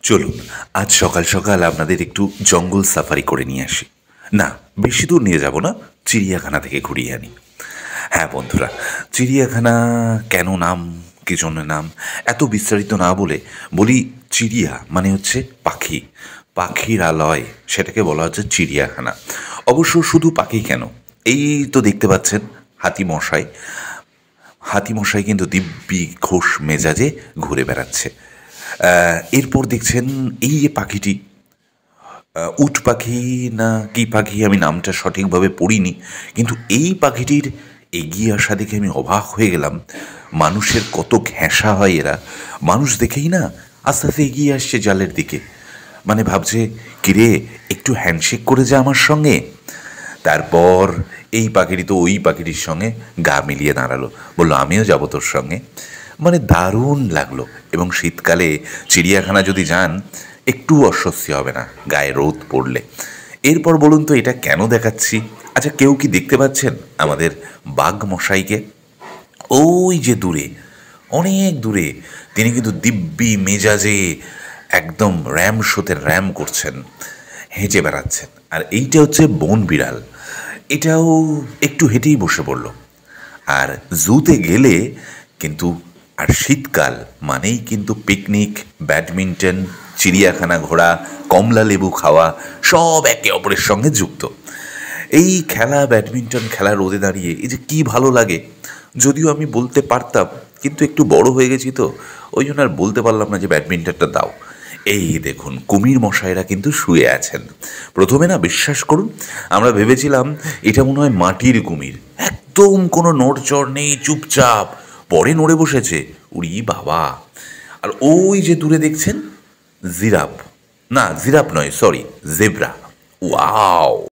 চলুন আজ সকাল সকাল আপনাদের একটু জঙ্গল সাফারি করে নিয়ে আসি। না, বেশি দূর নিয়ে যাব না, চিড়িয়াখানা থেকে ঘুরিয়ে আনি। হ্যাঁ বন্ধুরা, চিড়িয়াখানা কেন নাম, কী জন্য নাম, এত বিস্তারিত না বলে বলি, চিড়িয়া মানে হচ্ছে পাখি, পাখির আলয়, সেটাকে বলা হচ্ছে চিড়িয়াখানা। অবশ্য শুধু পাখি কেন, এই তো দেখতে পাচ্ছেন হাতিমশাই, হাতিমশাই কিন্তু দিব্যি ঘোষ মেজাজে ঘুরে বেড়াচ্ছে। এরপর দেখছেন এই যে পাখিটি, উট পাখি না কী পাখি, আমি নামটা সঠিকভাবে পড়িনি, কিন্তু এই পাখিটির এগিয়ে আসা দেখে আমি অবাক হয়ে গেলাম। মানুষের কত ঘেঁষা হয় এরা, মানুষ দেখেই না আস্তে আস্তে এগিয়ে আসছে জালের দিকে, মানে ভাবছে কিরে একটু হ্যান্ডশেক করে যা আমার সঙ্গে। তারপর এই পাখিটি তো ওই পাখিটির সঙ্গে গা মিলিয়ে দাঁড়ালো, বললো আমিও যাব তোর সঙ্গে। মানে দারুণ লাগলো। এবং শীতকালে চিড়িয়াখানা যদি যান একটু অস্বস্তি হবে না গায়ে রোদ পড়লে। এরপর বলুন তো এটা কেন দেখাচ্ছি? আচ্ছা, কেউ কি দেখতে পাচ্ছেন আমাদের বাঘ মশাইকে? ওই যে দূরে, অনেক দূরে, তিনি কিন্তু দিব্যি মেজাজে একদম র্যাম শোতে র্যাম করছেন, হেঁটে বেড়াচ্ছেন। আর এইটা হচ্ছে বন বিড়াল, এটাও একটু হেঁটেই বসে পড়ল। আর জুতে গেলে কিন্তু, আর শীতকাল মানেই কিন্তু পিকনিক, ব্যাডমিন্টন, চিড়িয়াখানা ঘোরা, কমলা লেবু খাওয়া, সব একে অপরের সঙ্গে যুক্ত। এই খেলা, ব্যাডমিন্টন খেলা রোদে দাঁড়িয়ে এই যে কী ভালো লাগে। যদিও আমি বলতে পারতাম, কিন্তু একটু বড় হয়ে গেছি তো, ওই জন্য আর বলতে পারলাম না যে ব্যাডমিন্টনটা দাও। এই দেখুন কুমির মশাইরা কিন্তু শুয়ে আছেন। প্রথমে না বিশ্বাস করুন, আমরা ভেবেছিলাম এটা মনে হয় মাটির কুমির, একদম কোনো নড়চড় নেই, চুপচাপ। পরে নড়ে বসেছে, উড়ি বাবা! আর ওই যে দূরে দেখছেন জিরাফ, না জিরাফ নয়, সরি, জেব্রা। ওয়াও!